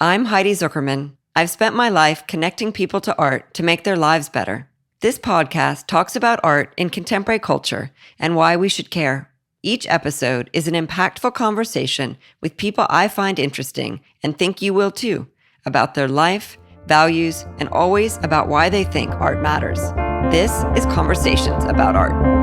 I'm Heidi Zuckerman. I've spent my life connecting people to art to make their lives better. This podcast talks about art in contemporary culture and why we should care. Each episode is an impactful conversation with people I find interesting and think you will too, about their life, values, and always about why they think art matters. This is Conversations About Art.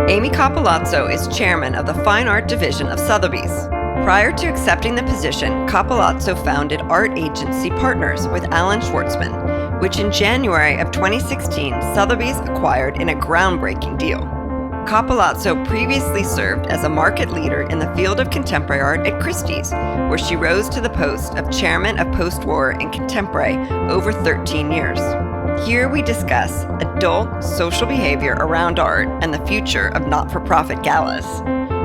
Amy Cappellazzo is chairman of the Fine Art Division of Sotheby's. Prior to accepting the position, Cappellazzo founded art agency Partners with Alan Schwartzman, which in January of 2016, Sotheby's acquired in a groundbreaking deal. Cappellazzo previously served as a market leader in the field of contemporary art at Christie's, where she rose to the post of chairman of post-war and contemporary over 13 years. Here we discuss adult social behavior around art and the future of not-for-profit galas,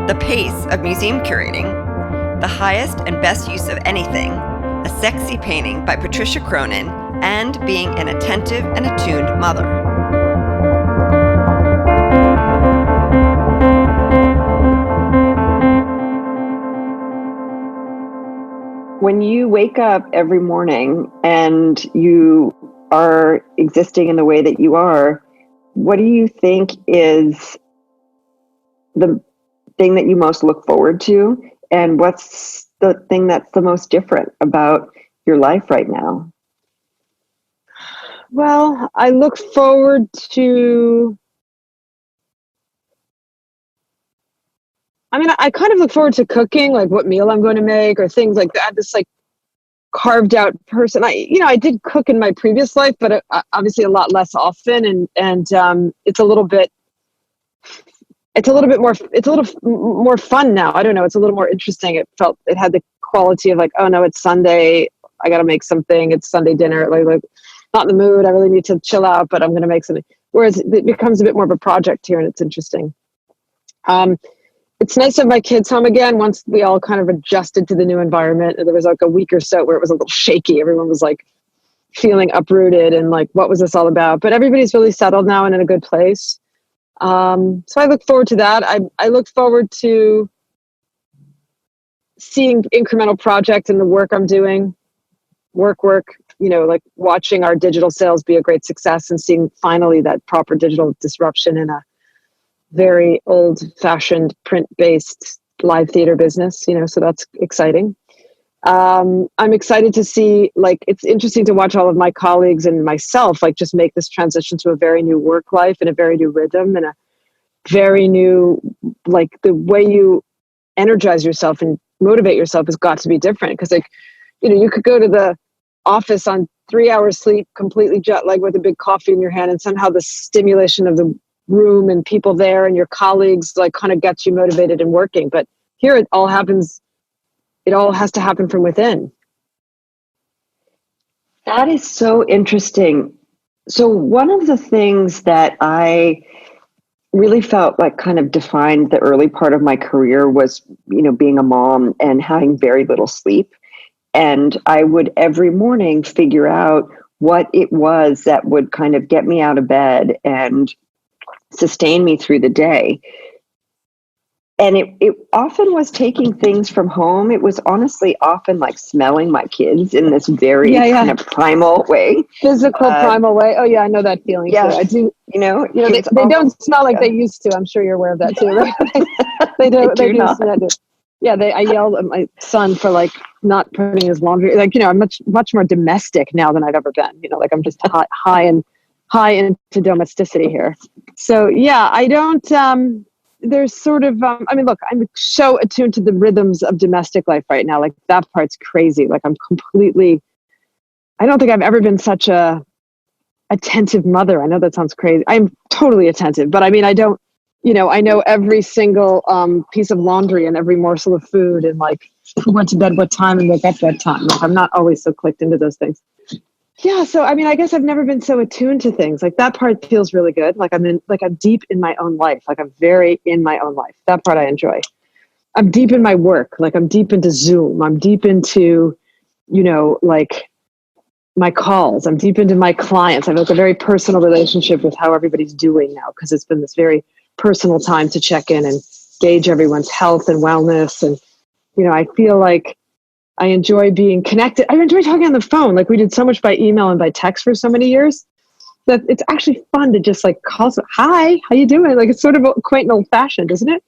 the pace of museum curating, the highest and best use of anything, a sexy painting by Patricia Cronin, and being an attentive and attuned mother. When you wake up every morning and you are existing in the way that you are, what do you think is the thing that you most look forward to? And what's the thing that's the most different about your life right now? Well, I look forward to, I kind of look forward to cooking, like what meal I'm going to make or things like that. This like carved out person. I did cook in my previous life, but obviously a lot less often. And it's a little more fun now. I don't know. It's a little more interesting. It had the quality of like, oh no, it's Sunday. I got to make something. It's Sunday dinner. Like not in the mood. I really need to chill out, but I'm going to make something. Whereas it becomes a bit more of a project here and it's interesting. It's nice to have my kids home again once we all kind of adjusted to the new environment. There was like a week or so where it was a little shaky. Everyone was like feeling uprooted and like, what was this all about? But everybody's really settled now and in a good place. So I look forward to that. I look forward to seeing incremental projects and the work I'm doing, work, like watching our digital sales be a great success and seeing finally that proper digital disruption in a very old-fashioned print-based live theater business, so that's exciting. I'm excited to see, like, it's interesting to watch all of my colleagues and myself, like, just make this transition to a very new work life and a very new rhythm and a very new, like, the way you energize yourself and motivate yourself has got to be different. Because, like, you could go to the office on 3 hours sleep, completely jet lagged with a big coffee in your hand, and somehow the stimulation of the room and people there and your colleagues like kind of gets you motivated and working. But here it all has to happen from within. That is so interesting. So one of the things that I really felt like kind of defined the early part of my career was, being a mom and having very little sleep. And I would every morning figure out what it was that would kind of get me out of bed and sustain me through the day. And it often was taking things from home. It was honestly often like smelling my kids in this very kind of primal way. Physical primal way. Oh yeah, I know that feeling. Yeah, too. I do. They don't smell like they used to. I'm sure you're aware of that too, right? They do. They do not. Yeah, I yelled at my son for like not putting his laundry. Like, I'm much more domestic now than I've ever been. Like I'm just high into domesticity here. So yeah, I don't, there's sort of, look, I'm so attuned to the rhythms of domestic life right now. Like that part's crazy. Like I don't think I've ever been such a attentive mother. I know that sounds crazy. I'm totally attentive, but I don't, I know every single piece of laundry and every morsel of food and like who went to bed what time and woke up what time. Like I'm not always so clicked into those things. Yeah, so I guess I've never been so attuned to things. Like that part feels really good. Like I'm deep in my own life. Like I'm very in my own life. That part I enjoy. I'm deep in my work. Like I'm deep into Zoom. I'm deep into, like my calls. I'm deep into my clients. I have like a very personal relationship with how everybody's doing now, because it's been this very personal time to check in and gauge everyone's health and wellness. And, I feel like I enjoy being connected. I enjoy talking on the phone. Like we did so much by email and by text for so many years that it's actually fun to just like call. Hi, how you doing? Like it's sort of quaint and old fashioned, isn't it?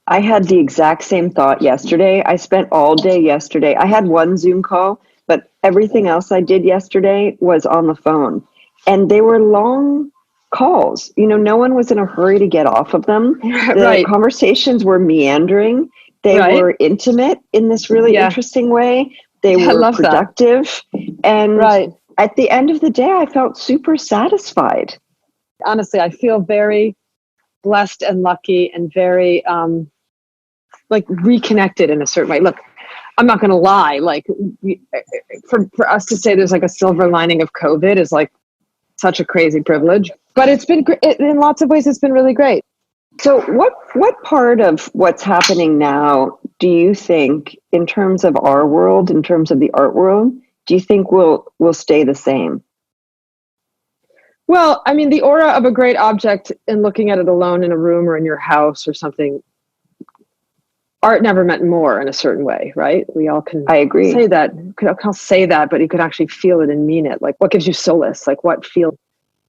I had the exact same thought yesterday. I spent all day yesterday. I had one Zoom call, but everything else I did yesterday was on the phone. And they were long calls. No one was in a hurry to get off of them. The conversations were meandering. They were intimate in this really interesting way. They were productive. And at the end of the day, I felt super satisfied. Honestly, I feel very blessed and lucky and very like reconnected in a certain way. Look, I'm not going to lie. Like for us to say there's like a silver lining of COVID is like such a crazy privilege, but it's been in lots of ways. It's been really great. So what part of what's happening now do you think, in terms of our world, in terms of the art world, do you think will stay the same? Well, I mean, the aura of a great object and looking at it alone in a room or in your house or something, art never meant more in a certain way, right? We all can I agree. Say that, I'll say that, but you could actually feel it and mean it. Like what gives you solace? Like what feel,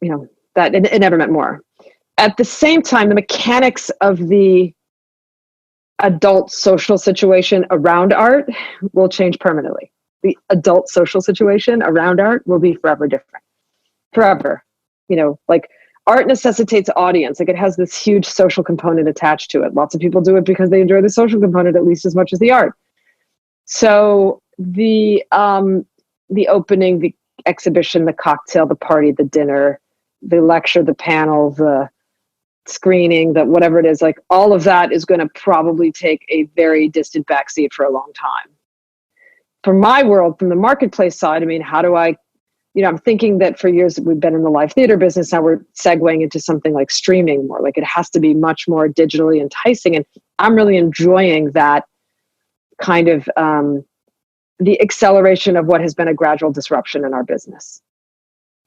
that it never meant more. At the same time, the mechanics of the adult social situation around art will change permanently. The adult social situation around art will be forever different. Forever. Like art necessitates audience. Like it has this huge social component attached to it. Lots of people do it because they enjoy the social component at least as much as the art. So the opening, the exhibition, the cocktail, the party, the dinner, the lecture, the panel, the screening, that whatever it is, like all of that is going to probably take a very distant backseat for a long time. For my world, from the marketplace side, I mean, how do I, I'm thinking that for years we've been in the live theater business. Now we're segueing into something like streaming more. Like it has to be much more digitally enticing. And I'm really enjoying that kind of the acceleration of what has been a gradual disruption in our business.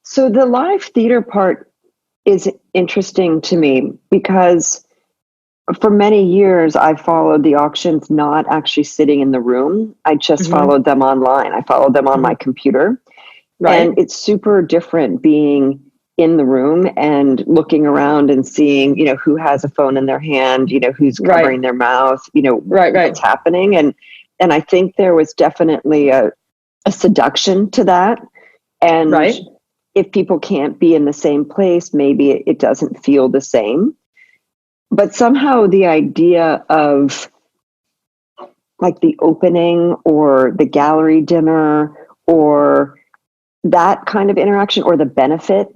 So the live theater part is interesting to me because for many years I followed the auctions not actually sitting in the room. I just followed them online. I followed them on my computer. Right. And it's super different being in the room and looking around and seeing, who has a phone in their hand, who's covering their mouth, what's happening. And I think there was definitely a seduction to that. And if people can't be in the same place, maybe it doesn't feel the same. But somehow the idea of like the opening or the gallery dinner or that kind of interaction or the benefit,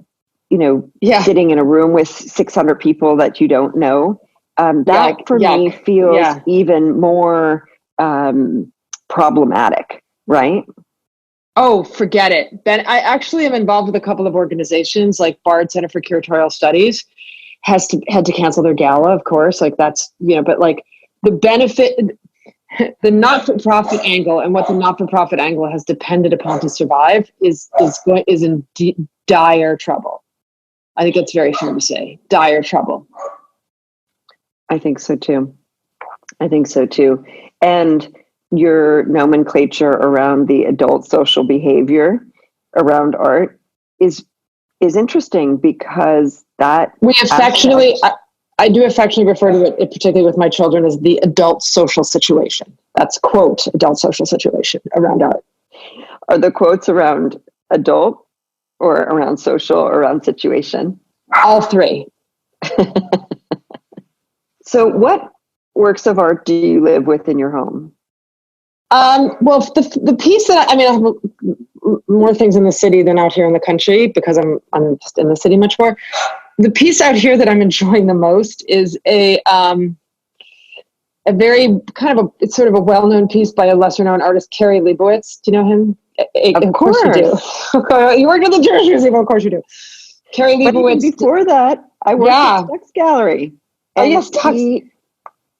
sitting in a room with 600 people that you don't know, me feels even more problematic, right? Oh, forget it. Ben, I actually am involved with a couple of organizations like Bard Center for Curatorial Studies had to cancel their gala, of course. Like that's, but like the benefit, the not-for-profit angle and what the not-for-profit angle has depended upon to survive is in dire trouble. I think it's very fair to say, dire trouble. I think so too. And your nomenclature around the adult social behavior around art is interesting because that we affectionately I do affectionately refer to it, particularly with my children, as the adult social situation. That's quote adult social situation around art. Are the quotes around adult or around social or around situation? All three. So what works of art do you live with in your home? Well, the piece that I have more things in the city than out here in the country because I'm just in the city much more. The piece out here that I'm enjoying the most is a very kind of it's sort of a well-known piece by a lesser-known artist, Carrie Leibowitz. Do you know him? Of course you do. You work at the Jewish Museum, of course you do. Carrie Leibowitz. But before that, I worked at Tux Gallery. And yes, Tux.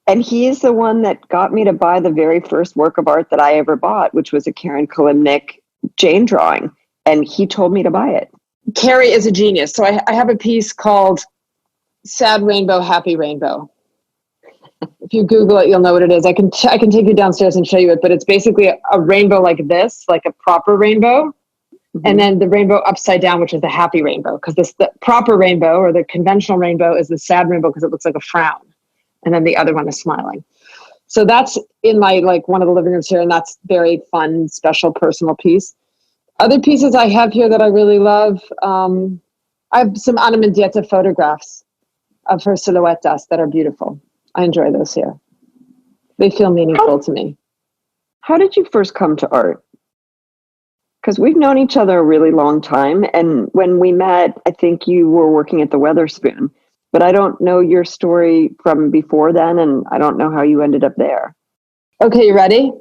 And he is the one that got me to buy the very first work of art that I ever bought, which was a Karen Kalimnik Jane drawing. and he told me to buy it. Carrie is a genius. So I have a piece called Sad Rainbow, Happy Rainbow. If you Google it, you'll know what it is. I can take you downstairs and show you it, but it's basically a rainbow like this, like a proper rainbow. And then the rainbow upside down, which is the happy rainbow, because the proper rainbow or the conventional rainbow is the sad rainbow because it looks like a frown. And then the other one is smiling. So that's in my, like, one of the living rooms here. And that's very fun, special, personal piece. Other pieces I have here that I really love. I have some Ana Mendieta photographs of her silhouettas that are beautiful. I enjoy those here. They feel meaningful to me. How did you first come to art? Because we've known each other a really long time. And when we met, I think you were working at the Weatherspoon. But I don't know your story from before then, and I don't know how you ended up there. Okay, you ready?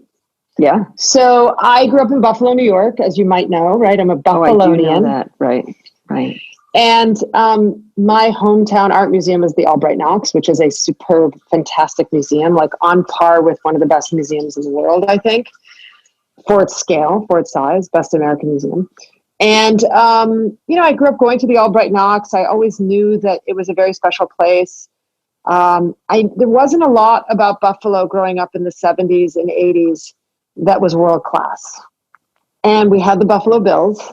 Yeah. So I grew up in Buffalo, New York, as you might know, right? I'm a Buffalonian. Oh, I do know that. Right. And my hometown art museum is the Albright Knox, which is a superb, fantastic museum, like on par with one of the best museums in the world, I think, for its scale, for its size, best American museum. And, I grew up going to the Albright Knox. I always knew that it was a very special place. There wasn't a lot about Buffalo growing up in the 70s and 80s that was world class. And we had the Buffalo Bills.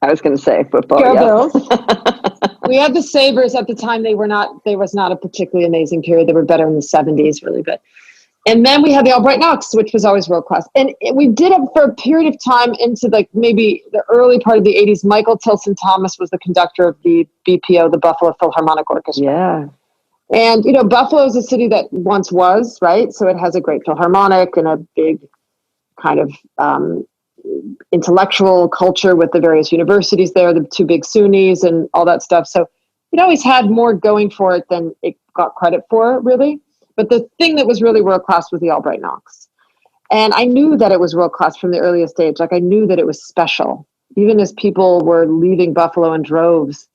I was going to say football. Bills. We had the Sabres at the time. They was not a particularly amazing period. They were better in the 70s, really. And then we had the Albright Knox, which was always world class. And we did it for a period of time into like maybe the early part of the 80s. Michael Tilson Thomas was the conductor of the BPO, the Buffalo Philharmonic Orchestra. Yeah. And, Buffalo is a city that once was, right? So it has a great Philharmonic and a big kind of intellectual culture with the various universities there, the two big SUNYs and all that stuff. So it always had more going for it than it got credit for, really. But the thing that was really world class was the Albright Knox. And I knew that it was world class from the earliest age. Like I knew that it was special. Even as people were leaving Buffalo in droves,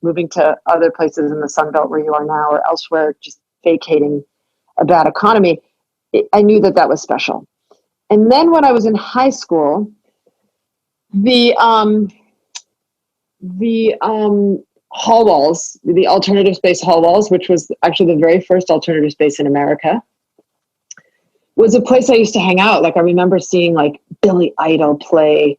moving to other places in the Sun Belt where you are now or elsewhere, just vacating a bad economy, I knew that that was special. And then when I was in high school, the hall walls, the alternative space hall walls, which was actually the very first alternative space in America, was a place I used to hang out. Like I remember seeing like Billy Idol play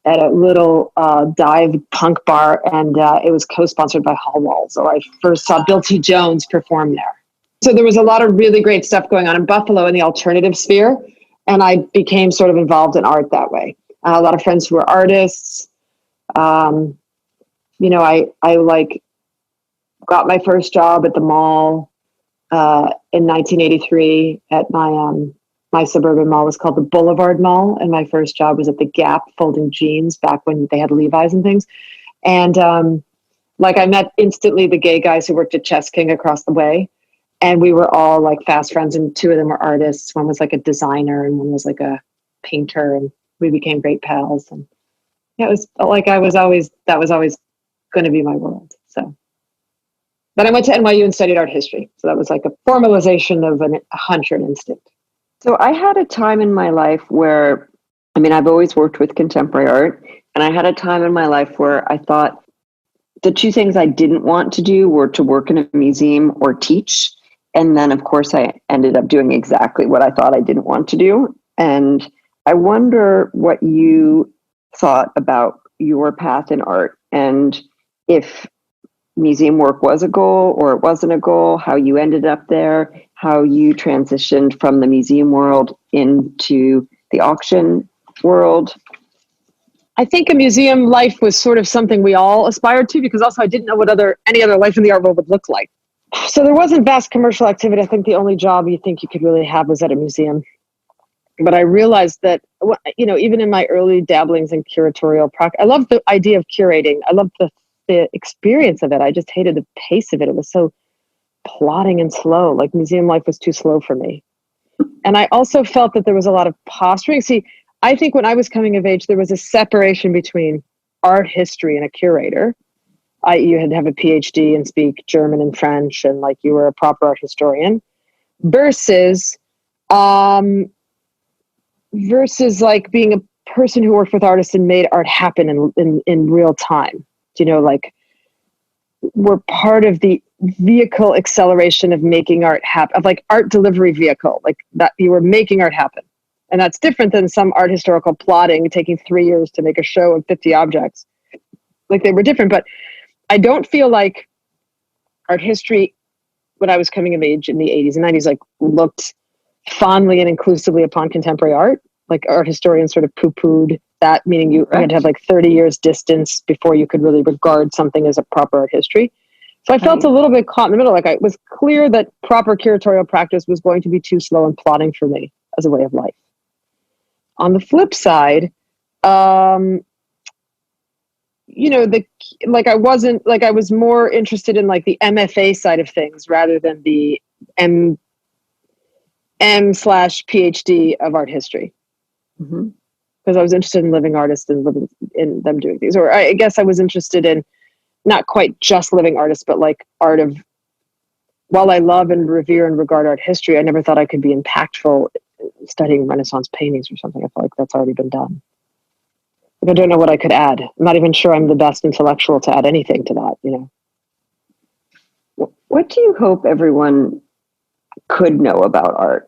at a little dive punk bar, and it was co-sponsored by Hall Walls. So I first saw Bill T. Jones perform there. So there was a lot of really great stuff going on in Buffalo in the alternative sphere, and I became sort of involved in art that way. A lot of friends who were artists. I like got my first job at the mall in 1983 at my suburban mall. Was called the Boulevard Mall, and my first job was at the Gap folding jeans back when they had Levi's and things. And I met instantly the gay guys who worked at Chess King across the way, and we were all like fast friends. And two of them were artists. One was like a designer, and one was like a painter, and we became great pals. And it was like that was always going to be my world. So, but I went to NYU and studied art history. So that was like a formalization of a hunter instinct. So I had a time in my life where, I've always worked with contemporary art, and I had a time in my life where I thought the two things I didn't want to do were to work in a museum or teach. And then, of course, I ended up doing exactly what I thought I didn't want to do. And I wonder what you thought about your path in art, and if museum work was a goal or it wasn't a goal, how you ended up there, how you transitioned from the museum world into the auction world. I think a museum life was sort of something we all aspired to, because also I didn't know what any other life in the art world would look like. So there wasn't vast commercial activity. I think the only job you think you could really have was at a museum. But I realized that, even in my early dabblings in curatorial practice, I loved the idea of curating. I loved the experience of it. I just hated the pace of it. It was so plodding and slow. Like museum life was too slow for me. And I also felt that there was a lot of posturing. See, I think when I was coming of age, there was a separation between art history and a curator. You had to have a PhD and speak German and French, and like you were a proper art historian, versus like being a person who worked with artists and made art happen in real time. You know, like we're part of the vehicle acceleration of making art happen, of like art delivery vehicle, like that you were making art happen. And that's different than some art historical plotting taking 3 years to make a show of 50 objects. Like they were different, but I don't feel like art history, when I was coming of age in the 80s and 90s, like looked fondly and inclusively upon contemporary art. Like art historians sort of poo-pooed that, meaning you had to have like 30 years distance before you could really regard something as a proper art history. So I felt a little bit caught in the middle. Like it was clear that proper curatorial practice was going to be too slow and plodding for me as a way of life. On the flip side, you know, I was more interested in like the MFA side of things rather than the M/PhD of art history. Because I was interested in living artists and living in them doing things. Or I guess I was interested in not quite just living artists, but like art of, while I love and revere and regard art history, I never thought I could be impactful studying Renaissance paintings or something. I feel like that's already been done. Like I don't know what I could add. I'm not even sure I'm the best intellectual to add anything to that, you know. What do you hope everyone could know about art?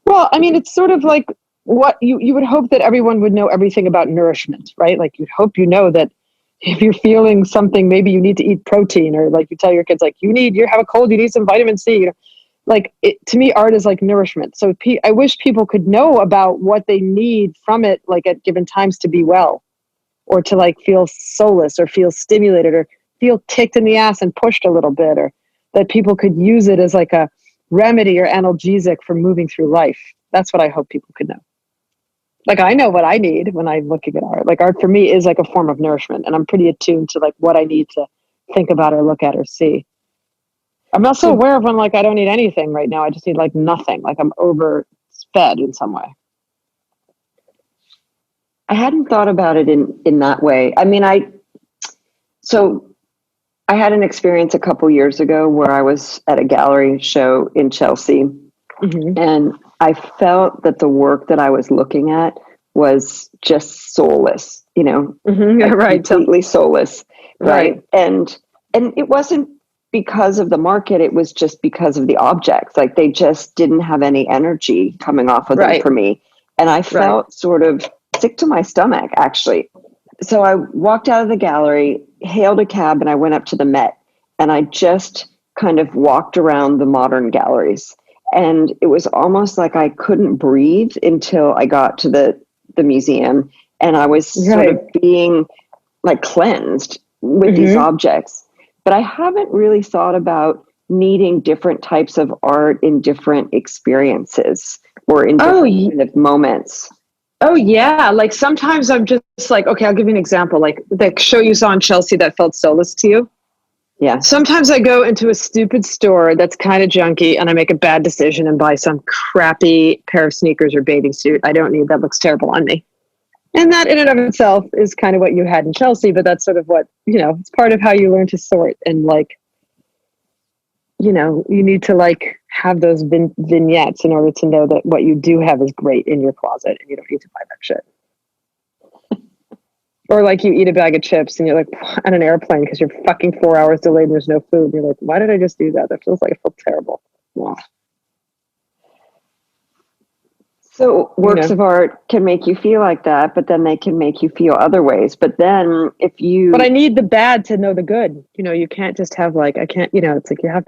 Well, I mean, it's sort of like what you would hope that everyone would know everything about nourishment, right? Like you'd hope you know that if you're feeling something, maybe you need to eat protein, or like you tell your kids, like you have a cold, you need some vitamin C. You know, like to me, art is like nourishment. So I wish people could know about what they need from it, like at given times to be well, or to like feel solace, or feel stimulated, or feel kicked in the ass and pushed a little bit, or that people could use it as like a remedy or analgesic for moving through life. That's what I hope people could know. Like I know what I need when I'm looking at art. Like art for me is like a form of nourishment, and I'm pretty attuned to like what I need to think about or look at or see. I'm also aware of when like I don't need anything right now. I just need like nothing. Like I'm overfed in some way. I hadn't thought about it in that way. I mean, I had an experience a couple years ago where I was at a gallery show in Chelsea, and I felt that the work that I was looking at was just soulless, you know, right, completely soulless, right? And it wasn't because of the market; it was just because of the objects. Like they just didn't have any energy coming off of them for me, and I felt sort of sick to my stomach, actually. So I walked out of the gallery, hailed a cab, and I went up to the Met, and I just kind of walked around the modern galleries. And it was almost like I couldn't breathe until I got to the museum, and I was sort of being like cleansed with these objects. But I haven't really thought about needing different types of art in different experiences or in different kind of moments. Oh yeah, like sometimes I'm just like, okay, I'll give you an example. Like the show you saw in Chelsea that felt soulless to you. Yeah. Sometimes I go into a stupid store that's kind of junky and I make a bad decision and buy some crappy pair of sneakers or bathing suit I don't need that looks terrible on me. And that in and of itself is kind of what you had in Chelsea, but that's sort of what, you know, it's part of how you learn to sort and like, you know, you need to like have those vignettes in order to know that what you do have is great in your closet and you don't need to buy that shit. Or like you eat a bag of chips and you're like on an airplane because you're fucking 4 hours delayed and there's no food. And you're like, why did I just do that? That feels like it felt terrible. Wow. So works of art can make you feel like that, but then they can make you feel other ways. But then But I need the bad to know the good. You know, you can't just have like, you know, it's like you have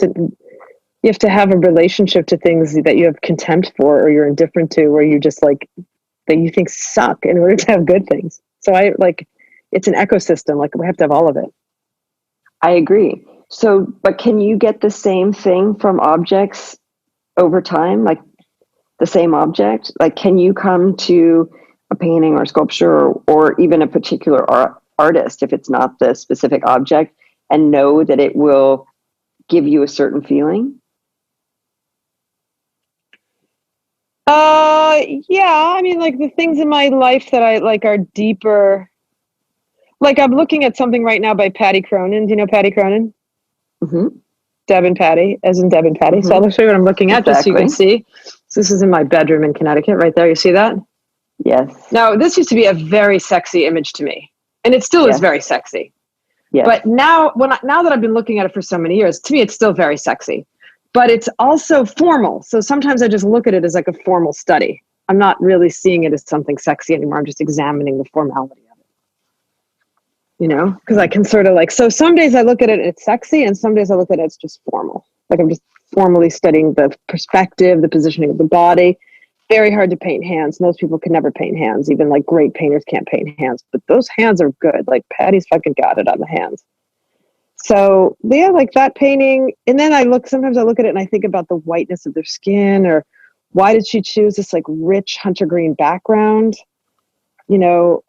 to have a relationship to things that you have contempt for or you're indifferent to, or you just like, that you think suck in order to have good things. So I like, it's an ecosystem. Like we have to have all of it. I agree. So, but can you get the same thing from objects over time? Like the same object? Like, can you come to a painting or sculpture or even a particular artist, if it's not the specific object, and know that it will give you a certain feeling? Yeah. I mean, like the things in my life that I like are deeper. Like I'm looking at something right now by Patty Cronin. Do you know Patty Cronin? Mm-hmm. Deb and Patty, as in Deb and Patty. Mm-hmm. So I'll show you what I'm looking at just so you can see. So this is in my bedroom in Connecticut right there. You see that? Yes. Now, this used to be a very sexy image to me, and it still is very sexy. Yes. But now, now that I've been looking at it for so many years, to me, it's still very sexy. But it's also formal. So sometimes I just look at it as like a formal study. I'm not really seeing it as something sexy anymore. I'm just examining the formality of it. You know, because I can sort of like, so some days I look at it and it's sexy, and some days I look at it, it's just formal. Like I'm just formally studying the perspective, the positioning of the body. Very hard to paint hands. Most people can never paint hands. Even like great painters can't paint hands, but those hands are good. Like Patty's fucking got it on the hands. So yeah, like that painting. And then sometimes I look at it and I think about the whiteness of their skin, or why did she choose this like rich hunter green background? You know,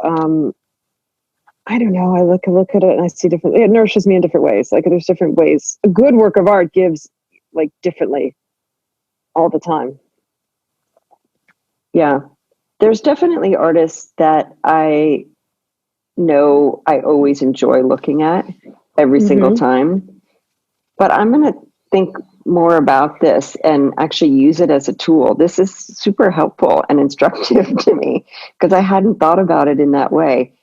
I don't know. I look at it and I see different, it nourishes me in different ways. Like there's different ways. A good work of art gives like differently all the time. Yeah. There's definitely artists that I know I always enjoy looking at every single time. But I'm going to think more about this and actually use it as a tool. This is super helpful and instructive to me because I hadn't thought about it in that way.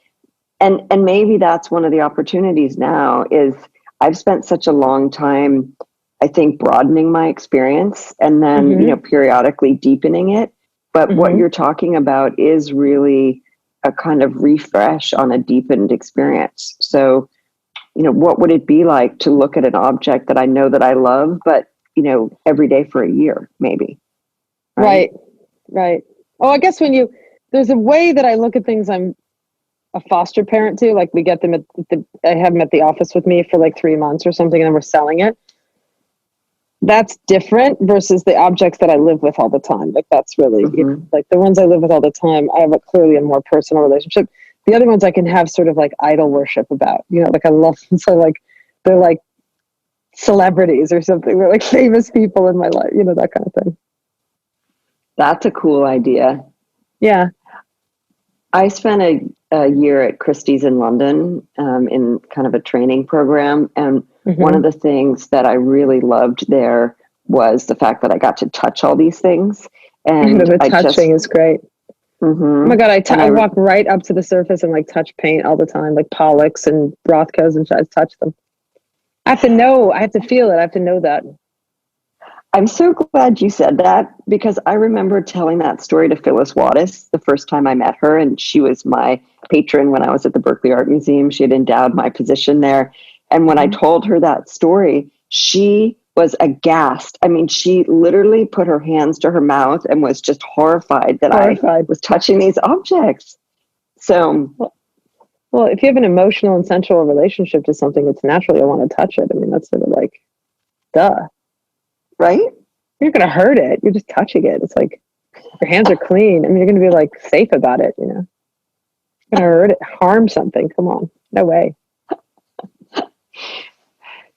And maybe that's one of the opportunities now is I've spent such a long time, I think, broadening my experience and then, you know, periodically deepening it. But what you're talking about is really a kind of refresh on a deepened experience. So, you know, what would it be like to look at an object that I know that I love, but, you know, every day for a year, maybe. Right. Oh, I guess there's a way that I look at things. I'm a foster parent too. Like we get them I have them at the office with me for like 3 months or something, and then we're selling it. That's different versus the objects that I live with all the time. Like that's really, you know, like the ones I live with all the time, I have clearly a more personal relationship. The other ones I can have sort of like idol worship about, you know, like I love them. So like, they're like celebrities or something. They're like famous people in my life, you know, that kind of thing. That's a cool idea. Yeah. I spent a year at Christie's in London in kind of a training program. And one of the things that I really loved there was the fact that I got to touch all these things. And the touching is great. Oh my God, I walk right up to the surface and like touch paint all the time, like Pollocks and Rothkos, and I touch them. I have to feel it. I have to know that. I'm so glad you said that because I remember telling that story to Phyllis Wattis the first time I met her, and she was my patron when I was at the Berkeley Art Museum. She had endowed my position there. And when I told her that story, she was aghast. I mean, she literally put her hands to her mouth and was just horrified that I was touching these objects. So, well, if you have an emotional and sensual relationship to something, it's natural you'll want to touch it. I mean, that's sort of like, duh. Right? You're going to hurt it. You're just touching it. It's like your hands are clean. I mean, you're going to be like safe about it, you know. You're going to hurt it, harm something. Come on. No way.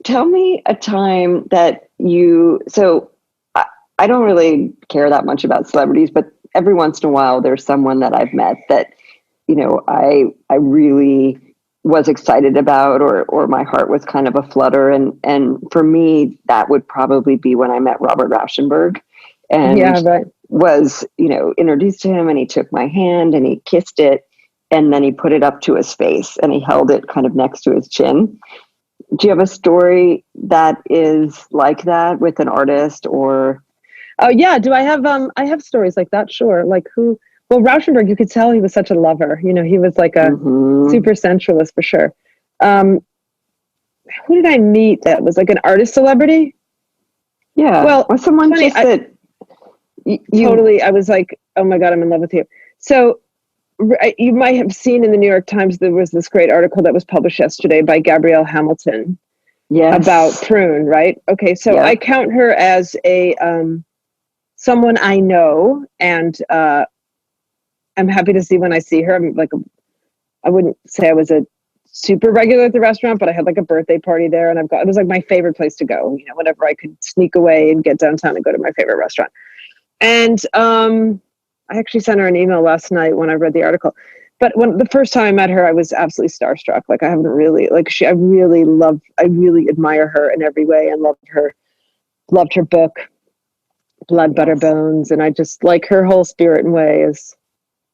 Tell me a time that I don't really care that much about celebrities, but every once in a while there's someone that I've met that, you know, I really was excited about, or my heart was kind of a flutter. And for me, that would probably be when I met Robert Rauschenberg and was, you know, introduced to him, and he took my hand and he kissed it, and then he put it up to his face and he held it kind of next to his chin. Do you have a story that is like that with an artist or? Oh yeah. Do I have stories like that? Sure. Like who? Well, Rauschenberg, you could tell he was such a lover. You know, he was like a super sensualist for sure. Who did I meet that was like an artist celebrity? Yeah. Well, or someone funny, just that totally. I was like, oh my God, I'm in love with you. So you might have seen in the New York Times, there was this great article that was published yesterday by Gabrielle Hamilton about Prune, right? Okay. So I count her as a, someone I know, and, I'm happy to see when I see her. I'm like, I wouldn't say I was a super regular at the restaurant, but I had like a birthday party there, and it was like my favorite place to go, you know, whenever I could sneak away and get downtown and go to my favorite restaurant. And I actually sent her an email last night when I read the article. But when the first time I met her, I was absolutely starstruck. Like I haven't really, like I really admire her in every way and loved her book, Blood, Butter, Bones. And I just like her whole spirit and way is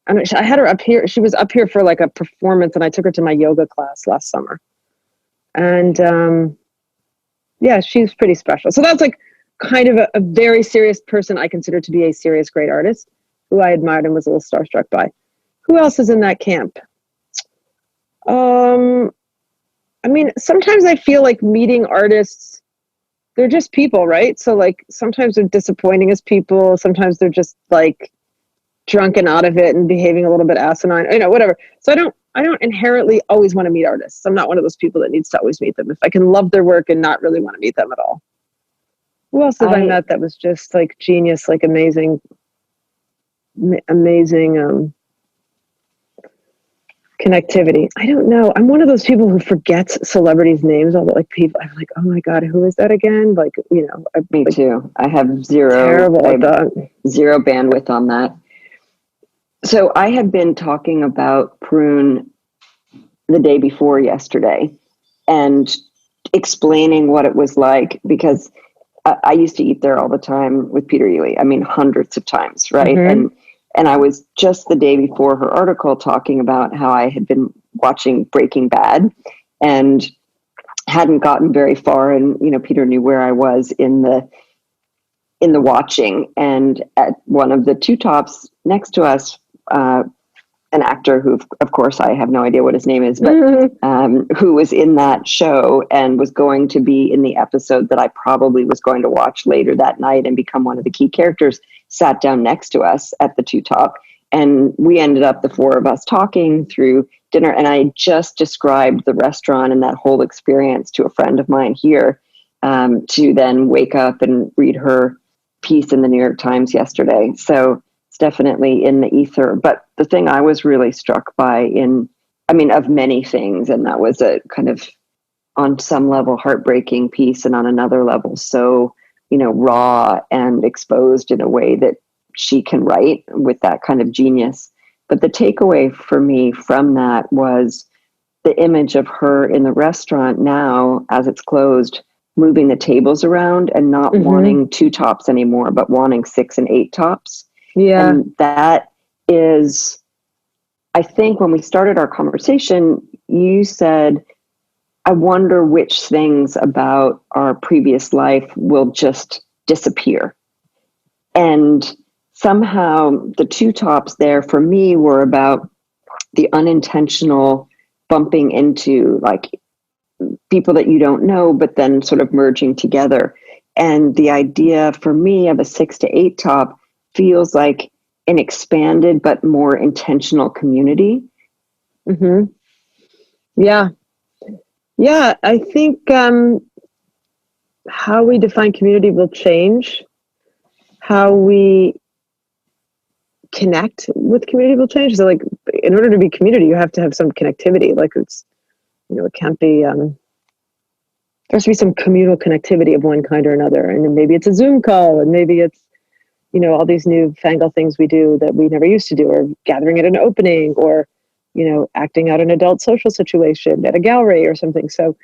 I had her up here. She was up here for like a performance, and I took her to my yoga class last summer. And yeah, she's pretty special. So that's like kind of a very serious person I consider to be a serious, great artist who I admired and was a little starstruck by. Who else is in that camp? I mean, sometimes I feel like meeting artists, they're just people, right? So like sometimes they're disappointing as people. Sometimes they're just like drunken out of it and behaving a little bit asinine, whatever. So I don't inherently always want to meet artists. I'm not one of those people that needs to always meet them. If I can love their work and not really want to meet them at all. Who else have I met that was just like genius, like amazing connectivity? I don't know. I'm one of those people who forgets celebrities' names. All the like people, I'm like, oh my god, who is that again? Like, me too. I have zero bandwidth on that. So I had been talking about Prune the day before yesterday and explaining what it was like, because I used to eat there all the time with Peter Ely. I mean, hundreds of times, right? Mm-hmm. And I was just the day before her article talking about how I had been watching Breaking Bad and hadn't gotten very far. And, Peter knew where I was in the watching. And at one of the two tops next to us, an actor who, of course, I have no idea what his name is, but who was in that show and was going to be in the episode that I probably was going to watch later that night and become one of the key characters, sat down next to us at the two top. And we ended up, the four of us, talking through dinner. And I just described the restaurant and that whole experience to a friend of mine here, to then wake up and read her piece in the New York Times yesterday. So definitely in the ether. But the thing I was really struck by of many things, and that was a kind of on some level heartbreaking piece, and on another level so raw and exposed in a way that she can write with that kind of genius. But the takeaway for me from that was the image of her in the restaurant now, as it's closed, moving the tables around and not wanting two tops anymore, but wanting 6 and 8 tops. Yeah. And that is, I think when we started our conversation, you said, I wonder which things about our previous life will just disappear. And somehow the two tops there for me were about the unintentional bumping into like people that you don't know, but then sort of merging together. And the idea for me of a 6 to 8 top feels like an expanded but more intentional community. Mm-hmm. Yeah. I think how we define community will change. How we connect with community will change. So, like, in order to be community, you have to have some connectivity. Like, it's it can't be. There has to be some communal connectivity of one kind or another, and then maybe it's a Zoom call, and maybe it's all these new fangled things we do that we never used to do, or gathering at an opening, or, acting out an adult social situation at a gallery or something. So,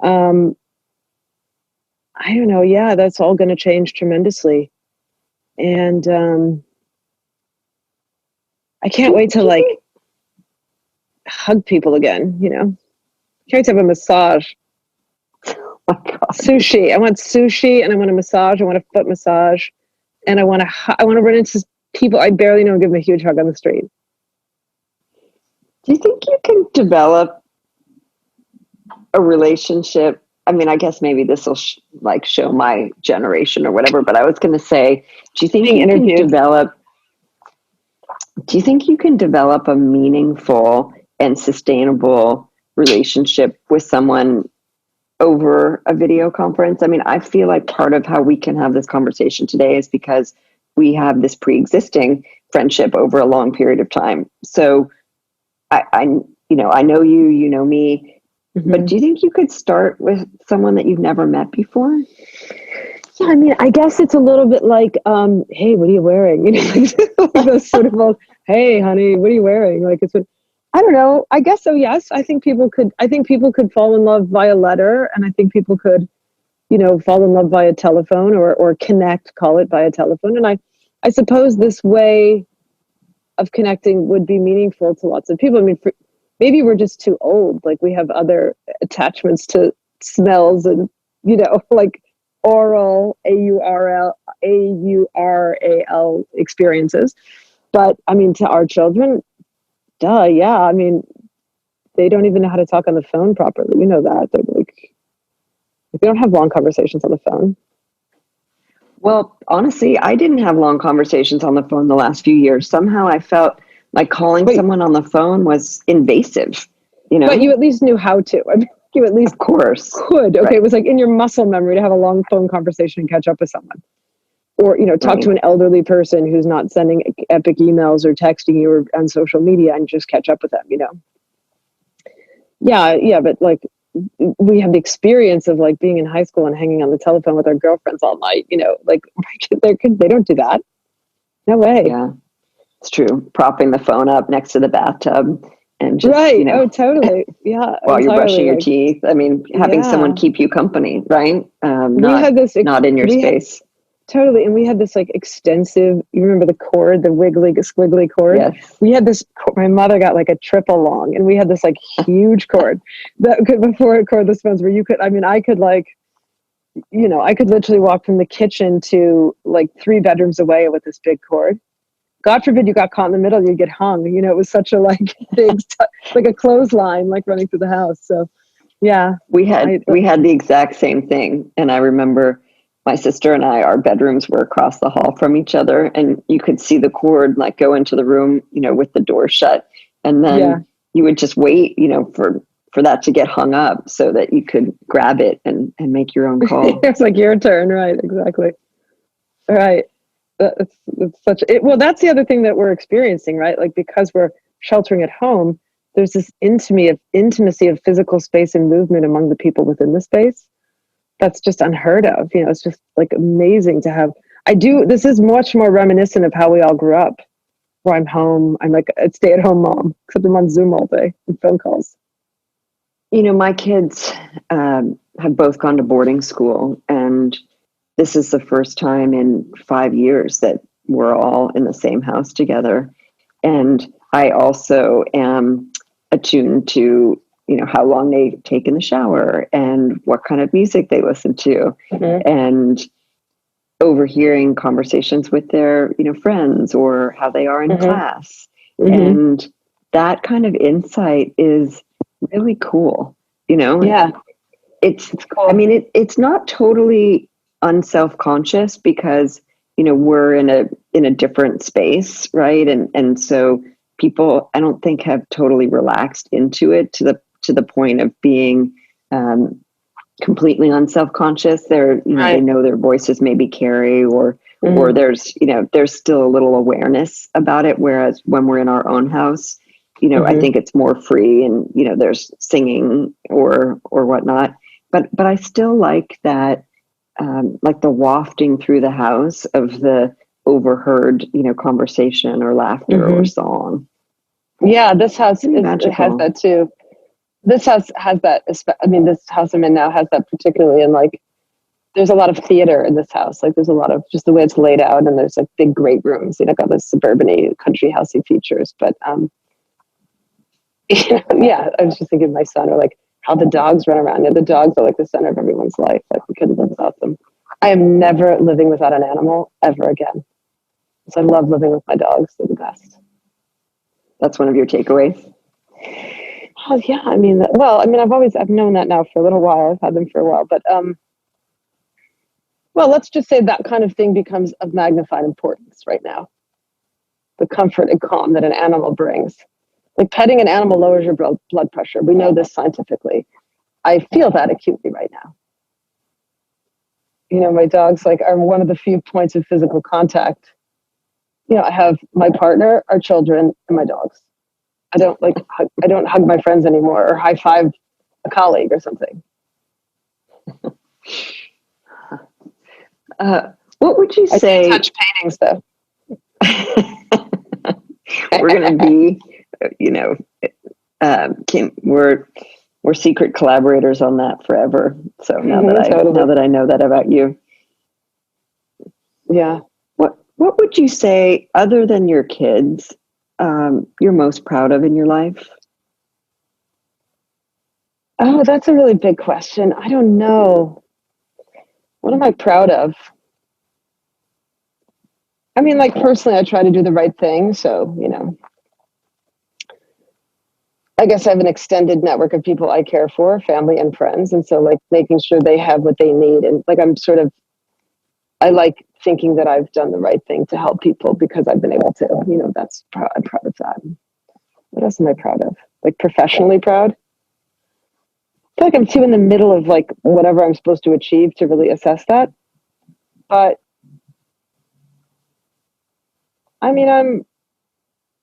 I don't know. Yeah, that's all going to change tremendously. And I can't wait to like hug people again, Can't wait to have a massage. Oh my God. Sushi. I want sushi and I want a massage. I want a foot massage. And I want to run into people I barely know and give them a huge hug on the street. Do you think you can develop a relationship? I mean, I guess maybe this will show my generation or whatever, but I was going to say, do you think you can develop a meaningful and sustainable relationship with someone over a video conference? I mean, I feel like part of how we can have this conversation today is because we have this pre-existing friendship over a long period of time. So I know you know me, but do you think you could start with someone that you've never met before? Yeah, I mean, I guess it's a little bit like, hey, what are you wearing? Like those sort of, hey, honey, what are you wearing? Like, I don't know. I guess so. Yes, I think people could fall in love via letter, and I think people could, fall in love via telephone or connect, call it via telephone. And I suppose this way, of connecting would be meaningful to lots of people. I mean, maybe we're just too old. Like we have other attachments to smells and, like oral, AURAL experiences. But I mean, to our children, yeah. I mean, they don't even know how to talk on the phone properly. We know that. They're like, they don't have long conversations on the phone. Well, honestly, I didn't have long conversations on the phone the last few years. Somehow I felt like calling someone on the phone was invasive, But you at least knew how to. I mean, you at least of course could. Okay, right. It was like in your muscle memory to have a long phone conversation and catch up with someone. Or, talk to an elderly person who's not sending epic emails or texting you or on social media and just catch up with them, Yeah, but like we have the experience of like being in high school and hanging on the telephone with our girlfriends all night, like they don't do that. No way. Yeah, it's true. Propping the phone up next to the bathtub and just, right. Oh, totally. Yeah. While you're brushing your teeth. I mean, having someone keep you company, right? Not in your space. Totally. And we had this like extensive, you remember the cord, the wiggly, squiggly cord? Yes. We had this, my mother got like a triple long and we had this like huge cord that could, before cordless phones where you could, I could like, I could literally walk from the kitchen to like 3 bedrooms away with this big cord. God forbid you got caught in the middle, you'd get hung. It was such a like big, like a clothesline, like running through the house. So yeah. We had the exact same thing. And I remember my sister and I, our bedrooms were across the hall from each other, and you could see the cord like go into the room, with the door shut. And then you would just wait, for that to get hung up so that you could grab it and make your own call. It's like your turn. Right. Exactly. Right. It's such it. Well, that's the other thing that we're experiencing, right? Like because we're sheltering at home, there's this intimacy of physical space and movement among the people within the space. That's just unheard of. It's just like amazing to have. This is much more reminiscent of how we all grew up, where I'm home. I'm like a stay-at-home mom, except I'm on Zoom all day and phone calls. My kids have both gone to boarding school, and this is the first time in 5 years that we're all in the same house together. And I also am attuned to how long they take in the shower and what kind of music they listen to, and overhearing conversations with their, friends or how they are in class. And that kind of insight is really cool, Yeah. It's cool. I mean, it's not totally unself-conscious because, we're in a different space. Right. And so people, I don't think have totally relaxed into it to the point of being completely unself-conscious. They're, they know their voices maybe carry or there's, there's still a little awareness about it. Whereas when we're in our own house, I think it's more free and, there's singing or whatnot, but I still like that, like the wafting through the house of the overheard, conversation or laughter or song. Yeah. This house it has that too. This house has that. I mean, this house I'm in now has that particularly. And like, there's a lot of theater in this house. Like, there's a lot of just the way it's laid out, and there's like big, great rooms. Got those suburban-y, country housey features. But yeah, I was just thinking of my son, or like how the dogs run around. The dogs are like the center of everyone's life. Like we couldn't live without them. I am never living without an animal ever again. So I love living with my dogs. They're the best. That's one of your takeaways. Oh yeah, I've known that now for a little while. I've had them for a while, but well, let's just say that kind of thing becomes of magnified importance right now. The comfort and calm that an animal brings. Like petting an animal lowers your blood pressure. We know this scientifically. I feel that acutely right now. My dogs are one of the few points of physical contact. I have my partner, our children, and my dogs. I don't hug my friends anymore or high five a colleague or something. What would you say? I touch paintings though. We're going to be, we're secret collaborators on that forever. So now that I know that about you. Yeah. What would you say, other than your kids, you're most proud of in your life? Oh, that's a really big question. I don't know. What am I proud of? I mean, like personally, I try to do the right thing. So, I guess I have an extended network of people I care for, family and friends. And so like making sure they have what they need. And like, I like thinking that I've done the right thing to help people because I've been able to, I'm proud of that. What else am I proud of? Like professionally proud? I feel like I'm too in the middle of like whatever I'm supposed to achieve to really assess that. But I mean,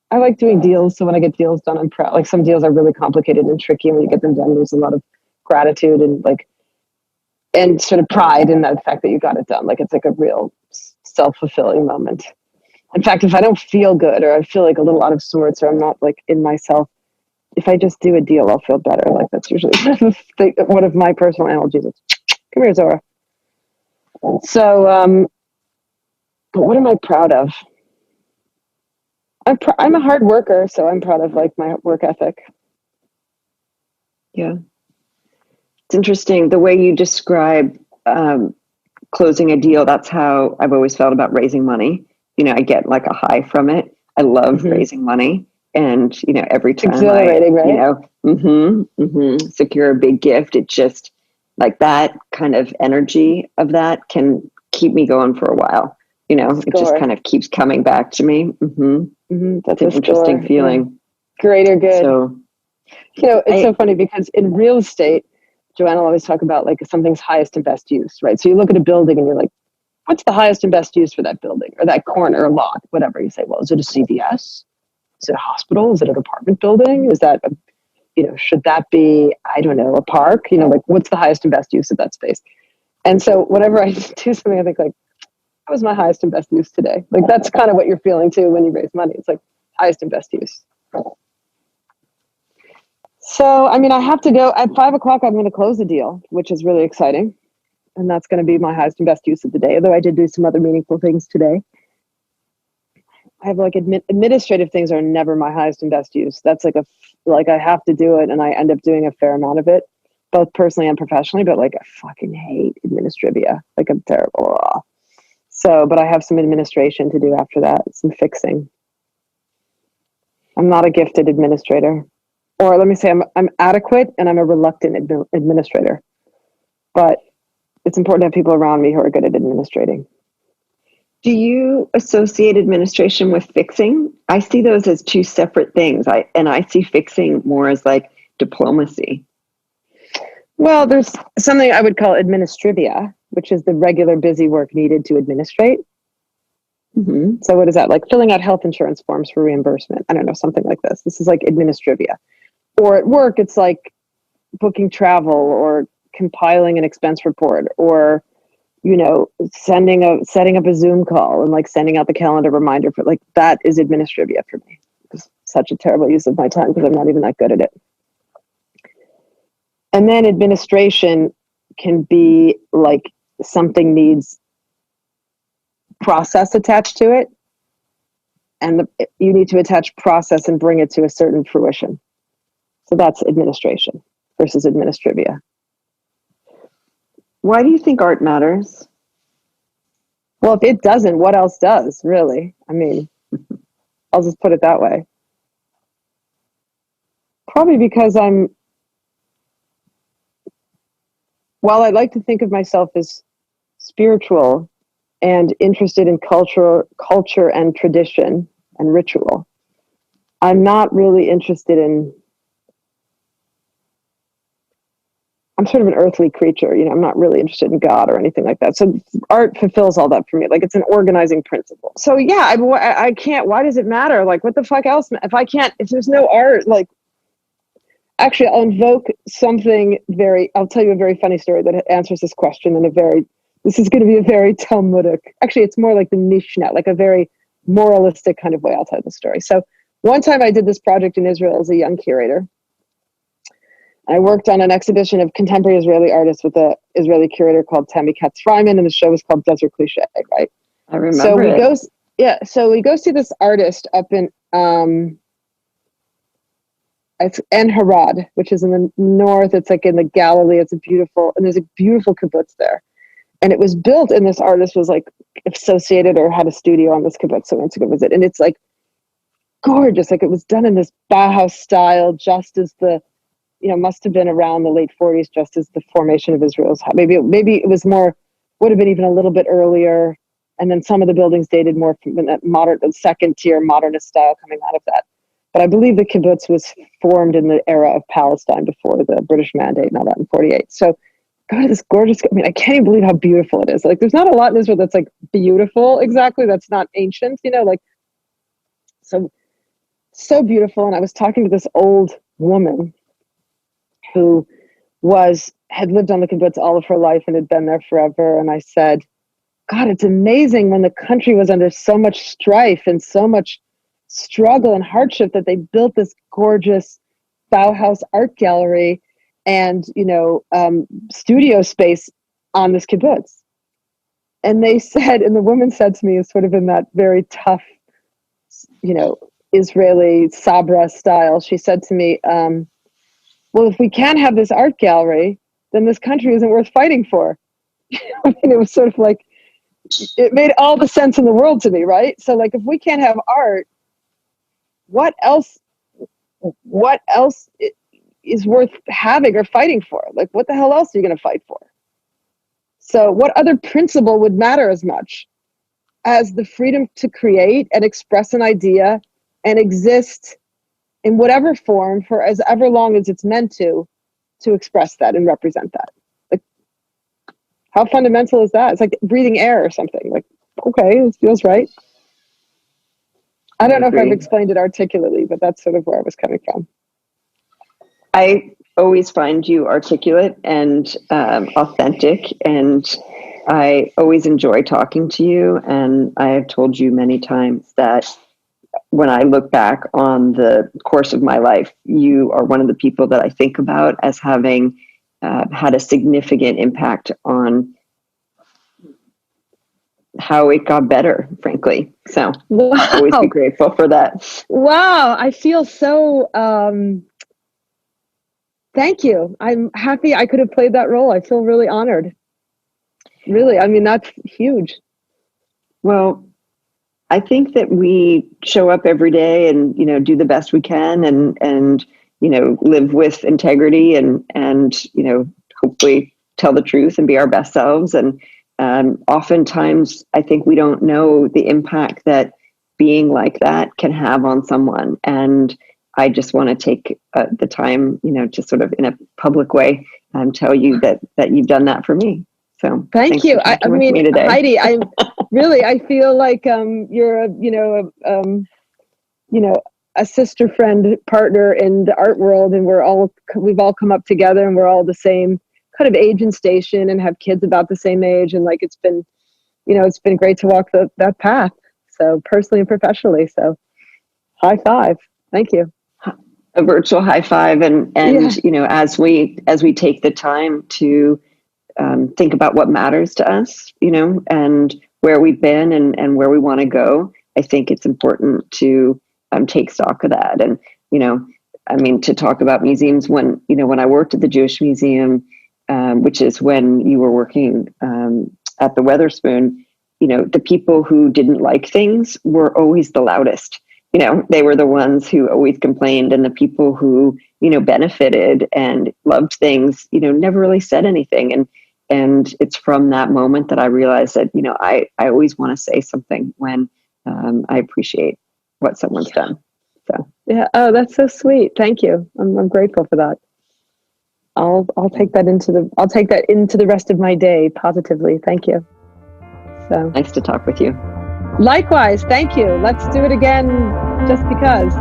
I like doing deals. So when I get deals done, I'm proud. Like some deals are really complicated and tricky. And when you get them done, there's a lot of gratitude and sort of pride in the fact that you got it done. Like it's like a real self-fulfilling moment. In fact, if I don't feel good or I feel like a little out of sorts or I'm not like in myself, if I just do a deal, I'll feel better. Like that's usually one of my personal analogies. Come here, Zora. So, but what am I proud of? I'm a hard worker, so I'm proud of like my work ethic. Yeah. It's interesting the way you describe closing a deal. That's how I've always felt about raising money. I get like a high from it. I love raising money. And, every time exhilarating, right? Secure a big gift, it just like that kind of energy of that can keep me going for a while. It just kind of keeps coming back to me. That's an interesting feeling. Yeah. Greater good. So, it's so funny because in real estate, Joanna will always talk about like something's highest and best use, right? So you look at a building and you're like, what's the highest and best use for that building or that corner or lot, whatever. You say, well, is it a CVS? Is it a hospital? Is it an apartment building? Is that, should that be, I don't know, a park? Like what's the highest and best use of that space? And so whenever I do something, I think like, that was my highest and best use today. Like that's kind of what you're feeling too when you raise money. It's like highest and best use. So, I mean, I have to go at 5:00. I'm going to close the deal, which is really exciting. And that's going to be my highest and best use of the day. Although I did do some other meaningful things today. I have like administrative things are never my highest and best use. That's like I have to do it. And I end up doing a fair amount of it, both personally and professionally, but like I fucking hate administrivia. Like I'm terrible. So, but I have some administration to do after that, some fixing. I'm not a gifted administrator. Or let me say I'm adequate and I'm a reluctant administrator. But it's important to have people around me who are good at administrating. Do you associate administration with fixing? I see those as two separate things. I see fixing more as like diplomacy. Well, there's something I would call administrivia, which is the regular busy work needed to administrate. So what is that? Like filling out health insurance forms for reimbursement. I don't know, something like this. This is like administrivia. Or at work, it's like booking travel or compiling an expense report or, setting up a Zoom call and like sending out the calendar reminder for like, that is administrivia for me. It's such a terrible use of my time because I'm not even that good at it. And then administration can be like something needs process attached to it. And you need to attach process and bring it to a certain fruition. So that's administration versus administrivia. Why do you think art matters? Well, if it doesn't, what else does, really? I mean, I'll just put it that way. Probably because while I like to think of myself as spiritual and interested in culture and tradition and ritual, I'm not really interested in, I'm sort of an earthly creature, I'm not really interested in God or anything like that. So art fulfills all that for me. Like it's an organizing principle. So yeah, I can't, why does it matter? Like what the fuck else? If there's no art, like, actually I'll invoke something I'll tell you a very funny story that answers this question this is going to be a very Talmudic, actually it's more like the Mishnah, like a very moralistic kind of way I'll tell the story. So one time I did this project in Israel as a young curator. I worked on an exhibition of contemporary Israeli artists with an Israeli curator called Tammy Katz-Freiman, and the show was called Desert Cliche, right? I remember So we go see this artist up in It's En Harad, which is in the north. It's like in the Galilee. It's and there's a beautiful kibbutz there. And it was built, and this artist was like associated or had a studio on this kibbutz, so I went to go visit. And it's like gorgeous. Like it was done in this Bauhaus style, just as must have been around the late 40s, just as the formation of Israel's. Maybe it was more, would have been even a little bit earlier. And then some of the buildings dated more from that modern, second tier modernist style coming out of that. But I believe the kibbutz was formed in the era of Palestine before the British Mandate and all that in 48. So, God, this gorgeous, I can't even believe how beautiful it is. Like, there's not a lot in Israel that's like beautiful exactly. That's not ancient, so beautiful. And I was talking to this old woman who had lived on the kibbutz all of her life and had been there forever. And I said, God, it's amazing when the country was under so much strife and so much struggle and hardship that they built this gorgeous Bauhaus art gallery and studio space on this kibbutz. And the woman said to me, sort of in that very tough, Israeli Sabra style, she said to me, well, if we can't have this art gallery, then this country isn't worth fighting for. It was sort of like, it made all the sense in the world to me, right? So like, if we can't have art, what else is worth having or fighting for? Like, what the hell else are you going to fight for? So what other principle would matter as much as the freedom to create and express an idea and exist in whatever form for as ever long as it's meant to express that and represent that? Like, how fundamental is that? It's like breathing air or something. Like, okay, this feels right. I don't know if I've explained it articulately, but that's sort of where I was coming from. I always find you articulate and authentic, and I always enjoy talking to you. And I have told you many times that when I look back on the course of my life, you are one of the people that I think about as having had a significant impact on how it got better, frankly. So I'll always be grateful for that. Wow. I feel so, thank you. I'm happy I could have played that role. I feel really honored. Really. I mean, that's huge. Well, I think that we show up every day and, do the best we can and, live with integrity and, hopefully tell the truth and be our best selves. And, oftentimes I think we don't know the impact that being like that can have on someone. And I just want to take the time, to sort of in a public way, tell you that you've done that for me. So thank you. I mean, Heidi, I feel like you're a sister friend partner in the art world, and we've all come up together, and we're all the same kind of age and station, and have kids about the same age, and like it's been great to walk that path. So personally and professionally. So high five. Thank you. A virtual high five, and yeah. As we take the time to think about what matters to us, and where we've been and where we want to go, I think it's important to take stock of that. And, to talk about museums, when I worked at the Jewish Museum, which is when you were working at the Weatherspoon, the people who didn't like things were always the loudest. They were the ones who always complained, and the people who, benefited and loved things, never really said anything. And it's from that moment that I realized that, I always want to say something when I appreciate what someone's done. So yeah. Oh, that's so sweet. Thank you. I'm grateful for that. I'll take that into the rest of my day positively. Thank you. So nice to talk with you. Likewise. Thank you. Let's do it again just because.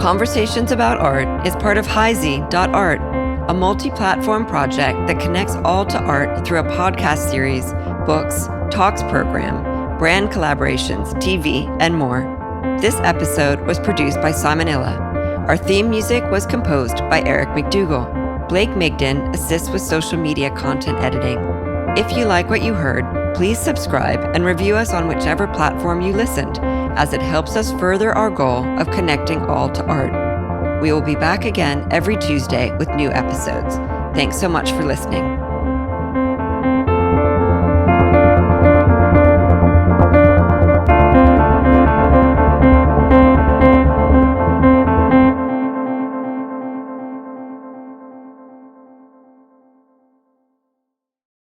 Conversations About Art is part of Heidi.art, a multi-platform project that connects all to art through a podcast series, books, talks program, brand collaborations, TV, and more. This episode was produced by Simon Illa. Our theme music was composed by Eric McDougall. Blake Migden assists with social media content editing. If you like what you heard, Please subscribe and review us on whichever platform you listened, as it helps us further our goal of connecting all to art. We will be back again every Tuesday with new episodes. Thanks so much for listening.